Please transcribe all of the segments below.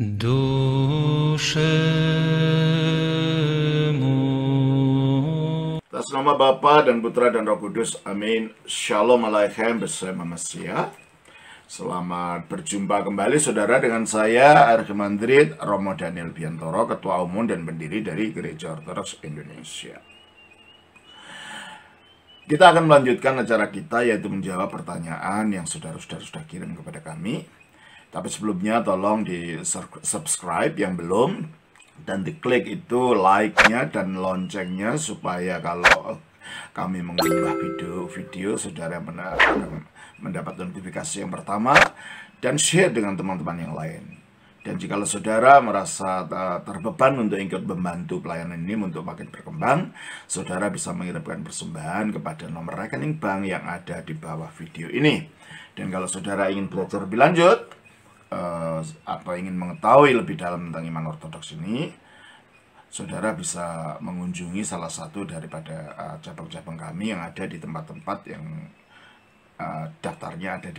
Dushemu. Atas nama Bapa dan Putra dan Roh Kudus, amin. Shalom Aleichem bersama Mesia. Selamat berjumpa kembali saudara dengan saya, Archimandrit Romo Daniel Biantoro, Ketua Umum dan Pendiri dari Gereja Ortodoks Indonesia. Kita akan melanjutkan acara kita, yaitu menjawab pertanyaan yang saudara-saudara sudah kirim kepada kami. Tapi sebelumnya tolong di subscribe yang belum, dan diklik itu like-nya dan loncengnya supaya kalau kami mengunggah video saudara mendapat notifikasi yang pertama, dan share dengan teman-teman yang lain. Dan jika saudara merasa terbeban untuk ikut membantu pelayanan ini untuk makin berkembang, saudara bisa mengirimkan persembahan kepada nomor rekening bank yang ada di bawah video ini. Dan kalau saudara ingin belajar lebih lanjut atau ingin mengetahui lebih dalam tentang iman ortodoks ini, saudara bisa mengunjungi salah satu daripada cabang-cabang kami yang ada di tempat-tempat yang daftarnya ada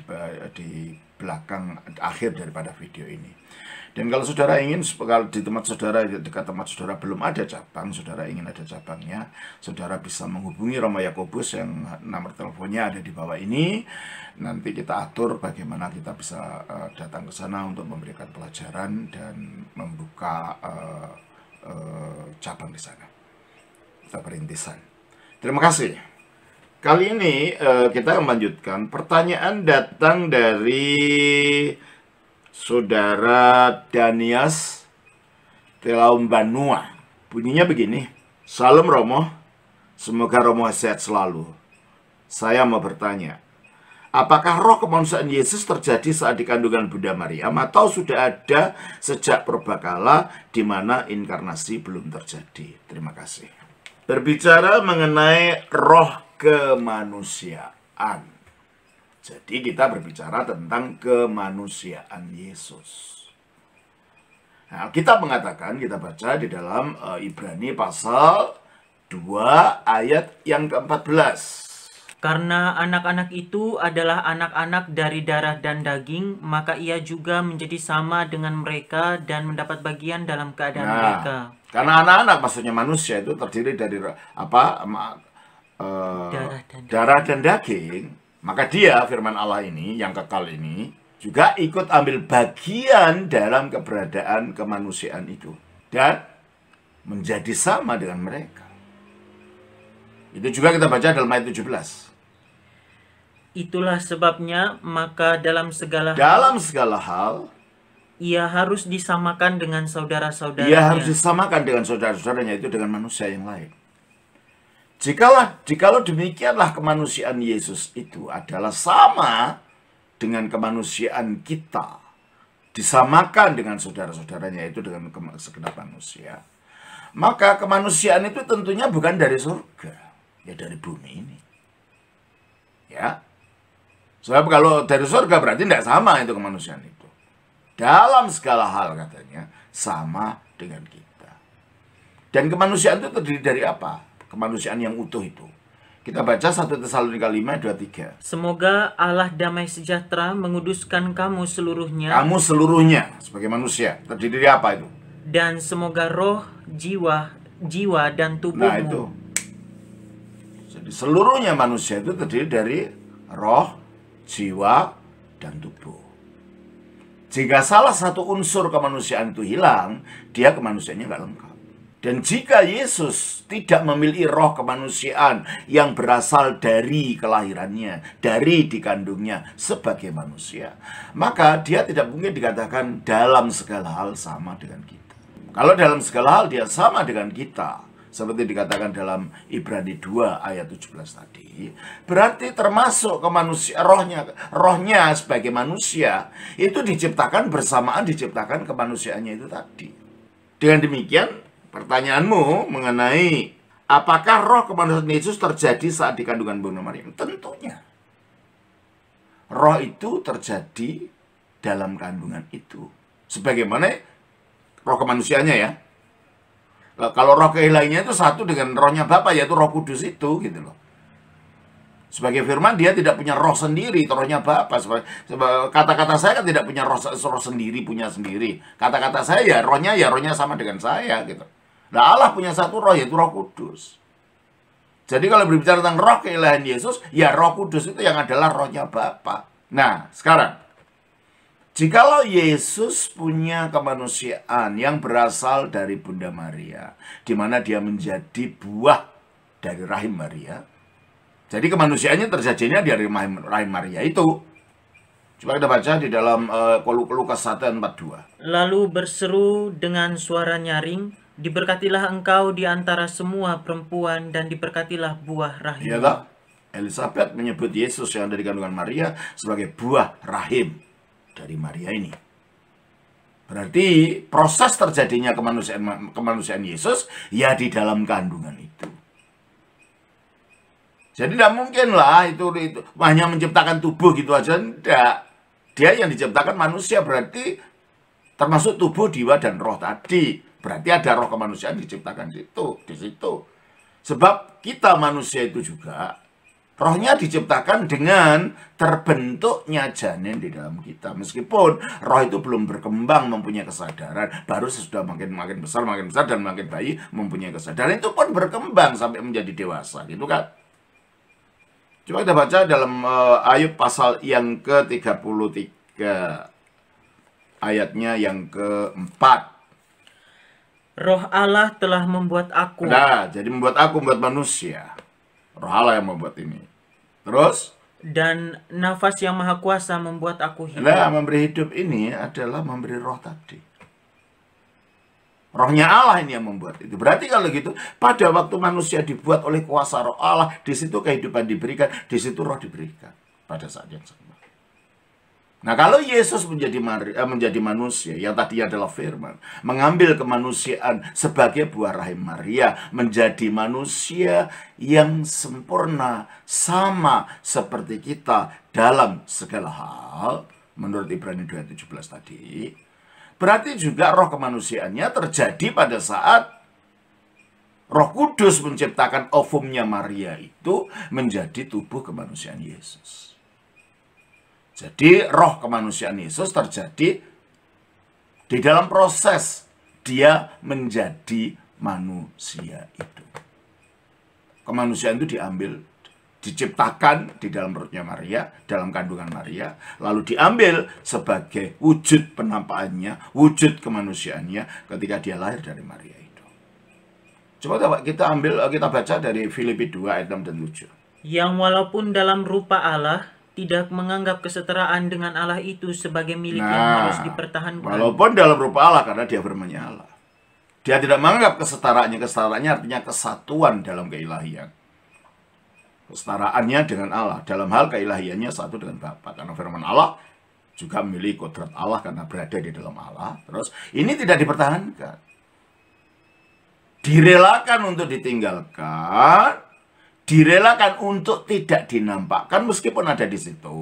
di belakang akhir daripada video ini. Dan kalau saudara ingin, kalau di tempat saudara, dekat tempat saudara belum ada cabang, saudara ingin ada cabangnya, saudara bisa menghubungi Romo Yakobus yang nomor teleponnya ada di bawah ini. Nanti kita atur bagaimana kita bisa datang ke sana untuk memberikan pelajaran dan membuka cabang di sana. Kita perintisan. Terima kasih. Kali ini kita melanjutkan. Pertanyaan datang dari Saudara Danias Telaumbanua. Bunyinya begini. Salam Romo, semoga Romo sehat selalu. Saya mau bertanya, apakah roh kemanusiaan Yesus terjadi saat di kandungan Bunda Maryam atau sudah ada sejak purbakala di mana inkarnasi belum terjadi? Terima kasih. Berbicara mengenai roh kemanusiaan. Jadi kita berbicara tentang kemanusiaan Yesus. Nah, kita mengatakan, kita baca di dalam Ibrani pasal 2 ayat yang ke-14. Karena anak-anak itu adalah anak-anak dari darah dan daging, maka ia juga menjadi sama dengan mereka dan mendapat bagian dalam keadaan mereka. Karena anak-anak maksudnya manusia itu terdiri dari darah dan daging, maka dia, firman Allah ini, yang kekal ini, juga ikut ambil bagian dalam keberadaan kemanusiaan itu. Dan menjadi sama dengan mereka. Itu juga kita baca dalam ayat 17. Itulah sebabnya, maka dalam segala hal, ia harus disamakan dengan saudara-saudaranya. Ia harus disamakan dengan saudara-saudaranya, itu dengan manusia yang lain. Jikalau demikianlah kemanusiaan Yesus itu adalah sama dengan kemanusiaan kita, disamakan dengan saudara-saudaranya, itu dengan segenap manusia, maka kemanusiaan itu tentunya bukan dari surga, ya dari bumi ini. Ya. Sebab kalau dari surga berarti tidak sama itu kemanusiaan itu. Dalam segala hal katanya sama dengan kita. Dan kemanusiaan itu terdiri dari apa? Kemanusiaan yang utuh itu. Kita baca 1 Tesalonika 5:23. Semoga Allah damai sejahtera menguduskan kamu seluruhnya. Kamu seluruhnya sebagai manusia terdiri dari apa itu? Dan semoga roh, jiwa dan tubuhmu. Nah itu. Jadi seluruhnya manusia itu terdiri dari roh, jiwa, dan tubuh. Jika salah satu unsur kemanusiaan itu hilang, dia kemanusiaannya nggak lengkap. Dan jika Yesus tidak memiliki roh kemanusiaan yang berasal dari kelahirannya, dari dikandungnya sebagai manusia, maka dia tidak mungkin dikatakan dalam segala hal sama dengan kita. Kalau dalam segala hal dia sama dengan kita, seperti dikatakan dalam Ibrani 2 ayat 17 tadi, berarti termasuk rohnya sebagai manusia itu diciptakan bersamaan diciptakan kemanusiaannya itu tadi. Dengan demikian, pertanyaanmu mengenai apakah roh kemanusiaan Yesus terjadi saat di kandungan Bunda Maryam? Tentunya. Roh itu terjadi dalam kandungan itu. Sebagaimana roh kemanusiaannya ya. Kalau roh keilahiannya itu satu dengan rohnya Bapa, yaitu Roh Kudus itu gitu loh. Sebagai firman, dia tidak punya roh sendiri, rohnya Bapa. Kata-kata saya kan tidak punya roh sendiri, punya sendiri. Kata-kata saya ya rohnya sama dengan saya gitu. Nah, Allah punya satu roh, yaitu Roh Kudus. Jadi kalau berbicara tentang roh keilahian Yesus, ya Roh Kudus itu yang adalah rohnya Bapa. Nah, sekarang jikalau Yesus punya kemanusiaan yang berasal dari Bunda Maria, di mana dia menjadi buah dari rahim Maria. Jadi kemanusiaannya terjadinya dari rahim Maria itu. Coba kita baca di dalam Lukas 1 ayat 42. Lalu berseru dengan suara nyaring, diberkatilah engkau di antara semua perempuan dan diberkatilah buah rahim. Iya tak? Elizabeth menyebut Yesus yang dari kandungan Maria sebagai buah rahim dari Maria ini. Berarti proses terjadinya kemanusiaan Yesus ya di dalam kandungan itu. Jadi tidak mungkin lah itu hanya menciptakan tubuh gitu aja, tidak. Dia yang diciptakan manusia, berarti termasuk tubuh, jiwa, dan roh tadi. Berarti ada roh kemanusiaan diciptakan di situ. Sebab kita manusia itu juga rohnya diciptakan dengan terbentuknya janin di dalam kita. Meskipun roh itu belum berkembang mempunyai kesadaran, baru sesudah makin besar dan makin bayi mempunyai kesadaran, itu pun berkembang sampai menjadi dewasa, gitu kan? Coba kita baca dalam Ayub pasal yang ke-33, ayatnya yang ke-4. Roh Allah telah membuat aku. Nah, jadi membuat manusia. Roh Allah yang membuat ini. Terus? Dan nafas yang maha kuasa membuat aku hidup. Nah, memberi hidup ini adalah memberi roh tadi. Rohnya Allah ini yang membuat itu. Berarti kalau gitu, pada waktu manusia dibuat oleh kuasa roh Allah, di situ kehidupan diberikan, di situ roh diberikan pada saat yang sama. Nah, kalau Yesus menjadi manusia, yang tadi adalah firman, mengambil kemanusiaan sebagai buah rahim Maria, menjadi manusia yang sempurna, sama seperti kita dalam segala hal, menurut Ibrani 2:17 tadi, berarti juga roh kemanusiaannya terjadi pada saat Roh Kudus menciptakan ovumnya Maria itu menjadi tubuh kemanusiaan Yesus. Jadi roh kemanusiaan Yesus terjadi di dalam proses dia menjadi manusia itu. Kemanusiaan itu diciptakan di dalam perutnya Maria, dalam kandungan Maria, lalu diambil sebagai wujud penampakannya, wujud kemanusiaannya ketika dia lahir dari Maria itu. Coba kita baca dari Filipi 2 ayat 6 dan 7. Yang walaupun dalam rupa Allah, tidak menganggap kesetaraan dengan Allah itu sebagai milik yang harus dipertahankan. Walaupun dalam rupa Allah, karena dia firman-Nya Allah. Dia tidak menganggap kesetaraannya artinya kesatuan dalam keilahian. Kesetaraannya dengan Allah dalam hal keilahiannya satu dengan Bapa, karena firman Allah juga memiliki kodrat Allah karena berada di dalam Allah. Terus ini tidak dipertahankan, direlakan untuk ditinggalkan, direlakan untuk tidak dinampakkan meskipun ada di situ.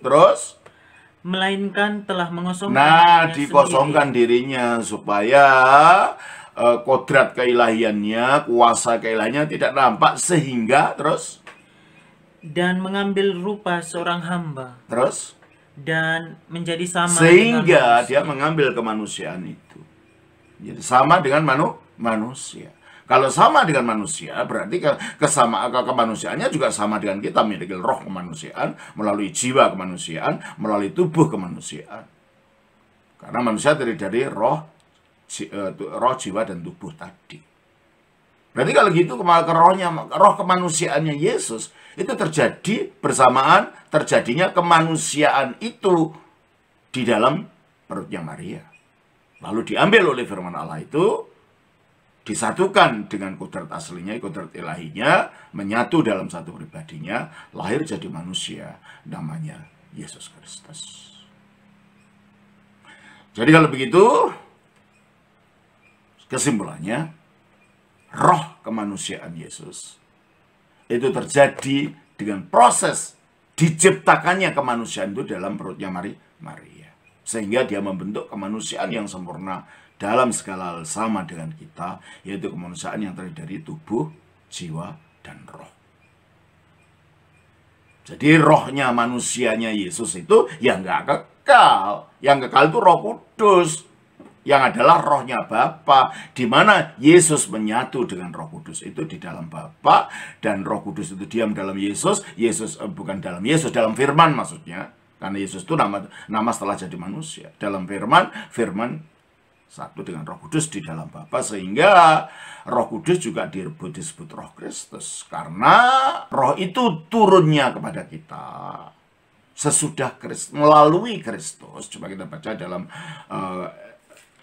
Terus melainkan telah mengosongkan dikosongkan dirinya supaya kodrat keilahiannya, kuasa keilahiannya tidak nampak, sehingga terus dan mengambil rupa seorang hamba. Terus? Dan menjadi sama sehingga dia mengambil kemanusiaan itu. Jadi sama dengan manusia. Kalau sama dengan manusia, berarti kemanusiaannya juga sama dengan kita, memiliki roh kemanusiaan, melalui jiwa kemanusiaan, melalui tubuh kemanusiaan. Karena manusia terdiri dari roh, jiwa, dan tubuh tadi. Berarti kalau gitu roh kemanusiaannya Yesus itu terjadi bersamaan terjadinya kemanusiaan itu di dalam perutnya Maria. Lalu diambil oleh firman Allah itu, disatukan dengan kodrat aslinya, kodrat ilahinya, menyatu dalam satu pribadinya, lahir jadi manusia, namanya Yesus Kristus. Jadi kalau begitu, kesimpulannya, roh kemanusiaan Yesus itu terjadi dengan proses diciptakannya kemanusiaan itu dalam perutnya Maria. Sehingga dia membentuk kemanusiaan yang sempurna dalam segala hal sama dengan kita, yaitu kemanusiaan yang terdiri dari tubuh, jiwa, dan roh. Jadi rohnya manusianya Yesus itu ya nggak kekal. Yang kekal itu Roh Kudus. Yang adalah rohnya Bapa, di mana Yesus menyatu dengan Roh Kudus itu di dalam Bapa, dan Roh Kudus itu diam dalam Yesus. Bukan dalam Yesus, dalam Firman maksudnya. Karena Yesus itu nama setelah jadi manusia. Dalam Firman satu dengan Roh Kudus di dalam Bapa, sehingga Roh Kudus juga disebut Roh Kristus. Karena Roh itu turunnya kepada kita sesudah Kristus, melalui Kristus. Coba kita baca dalam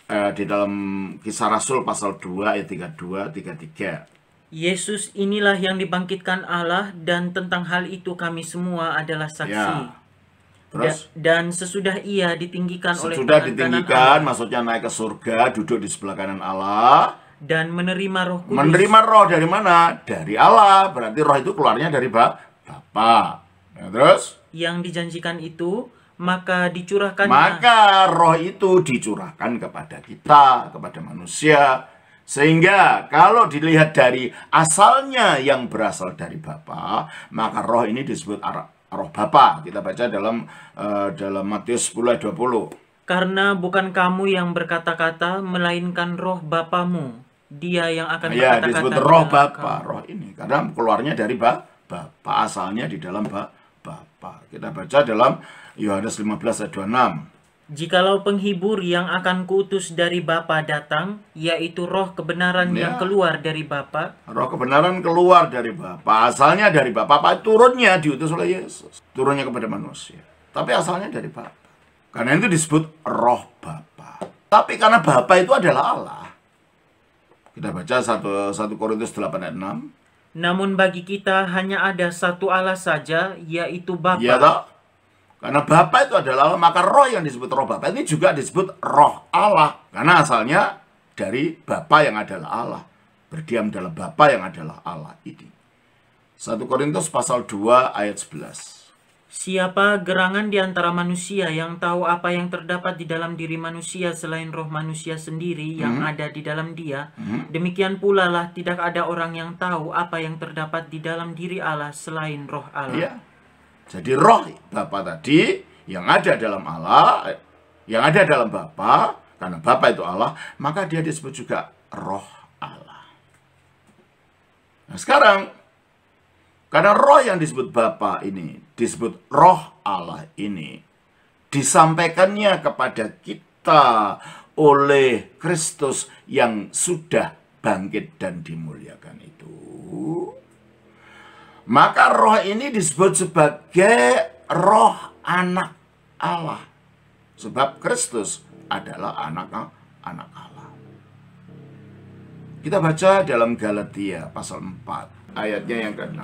di dalam Kisah Rasul pasal 2 ayat 32, 33. Yesus inilah yang dibangkitkan Allah, dan tentang hal itu kami semua adalah saksi. Ya. Terus? Dan sesudah ia ditinggikan oleh Sesudah tangan ditinggikan, Allah, maksudnya naik ke surga, duduk di sebelah kanan Allah. dan menerima Roh Kudus. Menerima roh dari mana? Dari Allah. Berarti roh itu keluarnya dari Bapa. Ya, terus? Yang dijanjikan itu, maka dicurahkannya. Maka roh itu dicurahkan kepada kita, kepada manusia. Sehingga kalau dilihat dari asalnya yang berasal dari Bapa, maka roh ini disebut roh Bapa. Kita baca dalam Matius 10 ayat 20. Karena bukan kamu yang berkata-kata, melainkan roh Bapamu. Dia yang akan Ya, berkata-kata. disebut roh Bapa, roh ini. Karena keluarnya dari Bapa, asalnya di dalam Bapa. Kita baca dalam Yohanes 15 ayat 26. Jikalau penghibur yang akan kuutus dari Bapa datang, yaitu roh kebenaran yang keluar dari Bapa. Roh kebenaran keluar dari Bapa, asalnya dari Bapa. Turunnya diutus oleh Yesus, turunnya kepada manusia. Tapi asalnya dari Bapa. Karena itu disebut roh Bapa. Tapi karena Bapa itu adalah Allah. Kita baca 1 Korintus 8 ayat 6. Namun bagi kita hanya ada satu Allah saja, yaitu Bapa. Iya toh? Karena Bapa itu adalah Allah, maka roh yang disebut roh Bapa ini juga disebut roh Allah. Karena asalnya dari Bapa yang adalah Allah. Berdiam dalam Bapa yang adalah Allah ini. 1 Korintus pasal 2 ayat 11. Siapa gerangan di antara manusia yang tahu apa yang terdapat di dalam diri manusia selain roh manusia sendiri yang ada di dalam dia? Demikian pula lah tidak ada orang yang tahu apa yang terdapat di dalam diri Allah selain roh Allah. Iya. Jadi roh Bapa tadi yang ada dalam Allah, yang ada dalam Bapa, karena Bapa itu Allah, maka dia disebut juga roh Allah. Nah sekarang, karena roh yang disebut Bapa ini, disebut roh Allah ini, disampaikannya kepada kita oleh Kristus yang sudah bangkit dan dimuliakan itu. Maka roh ini disebut sebagai roh anak Allah. Sebab Kristus adalah anak Allah. Kita baca dalam Galatia pasal 4, ayatnya yang ke-6.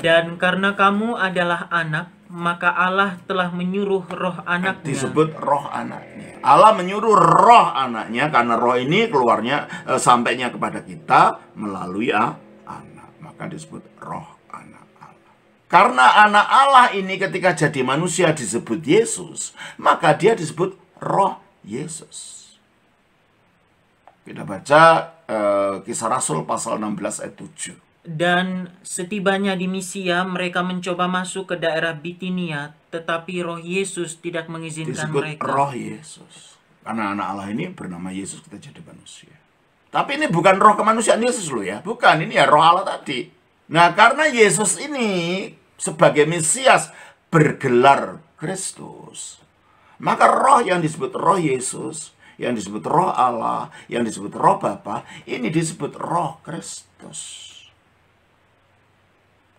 Dan karena kamu adalah anak, maka Allah telah menyuruh roh anaknya. Disebut roh anaknya. Allah menyuruh roh anaknya, karena roh ini keluarnya, sampainya kepada kita melalui anak. Maka disebut roh anak Allah. Karena anak Allah ini ketika jadi manusia disebut Yesus, maka dia disebut roh Yesus. Kita baca Kisah Rasul pasal 16 ayat 7. Dan setibanya di Misia, mereka mencoba masuk ke daerah Bitinia, tetapi roh Yesus tidak mengizinkan disebut mereka. Roh Yesus. Karena anak Allah ini bernama Yesus, kita jadi manusia. Tapi ini bukan roh kemanusiaan Yesus loh ya. Bukan, ini ya roh Allah tadi. Nah, karena Yesus ini sebagai Mesias bergelar Kristus, maka roh yang disebut roh Yesus, yang disebut roh Allah, yang disebut roh Bapa, ini disebut roh Kristus.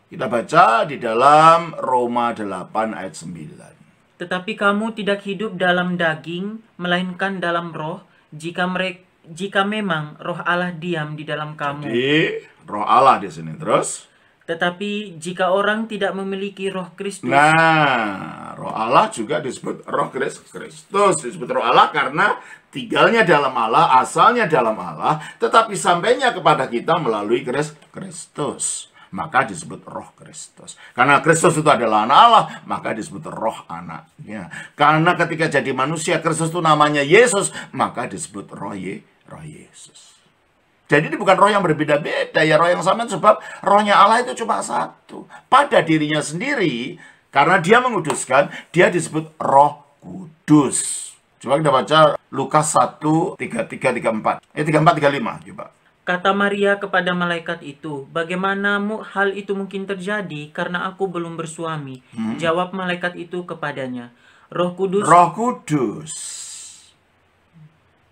Kita baca di dalam Roma 8 ayat 9. Tetapi kamu tidak hidup dalam daging, melainkan dalam roh, jika memang roh Allah diam di dalam kamu. Jadi, roh Allah di sini terus. Tetapi jika orang tidak memiliki roh Kristus. Nah, roh Allah juga disebut roh Kristus. Disebut roh Allah karena tinggalnya dalam Allah, asalnya dalam Allah, tetapi sampainya kepada kita melalui Kristus. Maka disebut roh Kristus. Karena Kristus itu adalah anak Allah, maka disebut roh anaknya. Karena ketika jadi manusia, Kristus itu namanya Yesus, maka disebut roh Yesus. Jadi ini bukan roh yang berbeda-beda, ya roh yang sama, sebab rohnya Allah itu cuma satu. Pada dirinya sendiri, karena dia menguduskan, dia disebut roh kudus. Coba kita baca Lukas 1, 33, 34. 34, 35, coba. Kata Maria kepada malaikat itu, bagaimana hal itu mungkin terjadi karena aku belum bersuami? Jawab malaikat itu kepadanya, Roh Kudus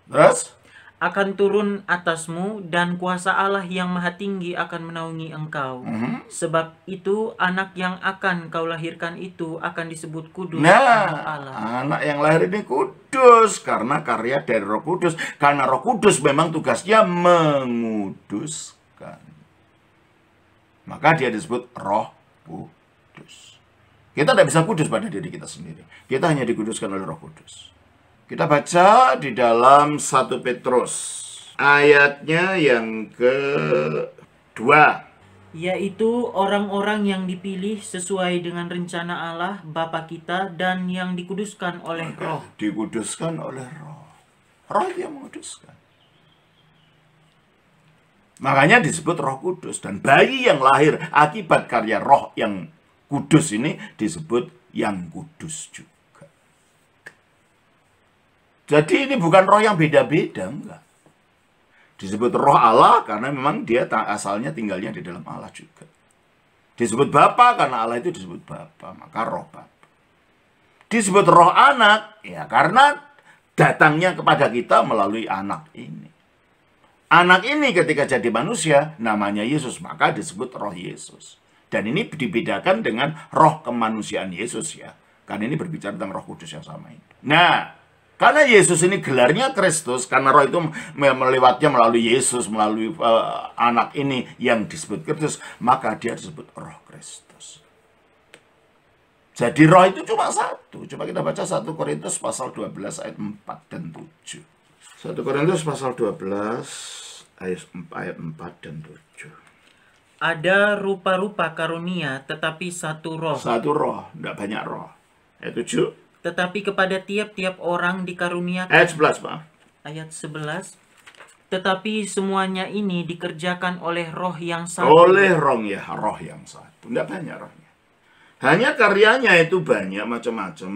Terus? akan turun atasmu dan kuasa Allah yang maha tinggi akan menaungi engkau. Sebab itu anak yang akan kau lahirkan itu akan disebut kudus, anak Allah. Anak yang lahir ini kudus karena karya dari Roh Kudus. Karena Roh Kudus memang tugasnya menguduskan. Maka dia disebut Roh Kudus. Kita tidak bisa kudus pada diri kita sendiri. Kita hanya dikuduskan oleh Roh Kudus. Kita baca di dalam 1 Petrus ayatnya yang kedua, yaitu orang-orang yang dipilih sesuai dengan rencana Allah Bapa kita dan yang dikuduskan oleh Roh. Dikuduskan oleh Roh. Roh itu yang menguduskan. Makanya disebut Roh Kudus. Dan bayi yang lahir akibat karya Roh yang kudus ini disebut yang kudus juga. Jadi ini bukan roh yang beda-beda, enggak. Disebut roh Allah karena memang dia asalnya tinggalnya di dalam Allah juga. Disebut Bapa karena Allah itu disebut Bapa, maka roh Bapa. Disebut roh anak, ya karena datangnya kepada kita melalui anak ini. Anak ini ketika jadi manusia, namanya Yesus, maka disebut roh Yesus. Dan ini dibedakan dengan roh kemanusiaan Yesus ya. Karena ini berbicara tentang Roh Kudus yang sama ini. Nah, karena Yesus ini gelarnya Kristus, karena roh itu melewatnya melalui Yesus, melalui anak ini yang disebut Kristus, maka dia disebut Roh Kristus. Jadi roh itu cuma satu. Coba kita baca 1 Korintus pasal 12 ayat 4 dan 7. 1 Korintus pasal 12 ayat 4 dan 7. Ada rupa-rupa karunia, tetapi satu roh. Satu roh, tidak banyak roh. Ayat 7. Tetapi kepada tiap-tiap orang dikaruniakan. Ayat 11, Pak. Ayat 11. Tetapi semuanya ini dikerjakan oleh roh yang satu. Oleh roh yang satu. Tidak banyak rohnya. Hanya karyanya itu banyak macam-macam,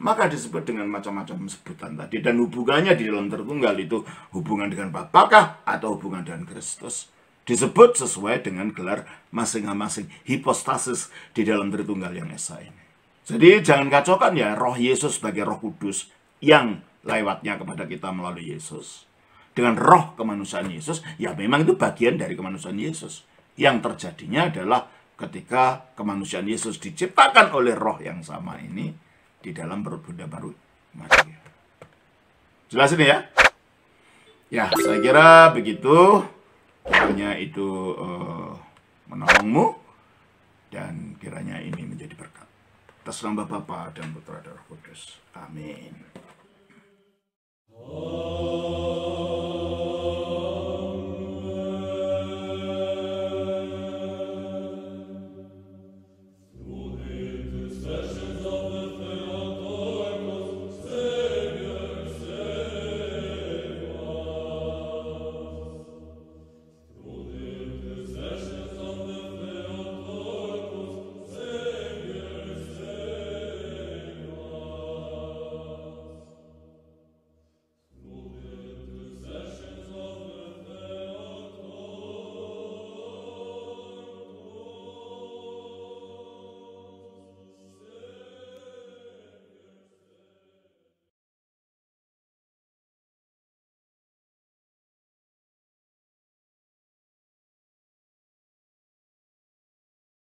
maka disebut dengan macam-macam sebutan tadi. Dan hubungannya di dalam Tritunggal itu hubungan dengan Bapakah atau hubungan dengan Kristus. Disebut sesuai dengan gelar masing-masing hipostasis di dalam Tritunggal yang esa ini. Jadi jangan kacaukan ya roh Yesus sebagai Roh Kudus yang lewatnya kepada kita melalui Yesus. Dengan roh kemanusiaan Yesus, ya memang itu bagian dari kemanusiaan Yesus. Yang terjadinya adalah ketika kemanusiaan Yesus diciptakan oleh roh yang sama ini di dalam perut Bunda Baru Maria. Jelas ini ya? Ya, saya kira begitu. Kiranya itu menolongmu dan kiranya ini menjadi berkat. Atas nama Bapa dan Putra dan Roh Kudus. Amin.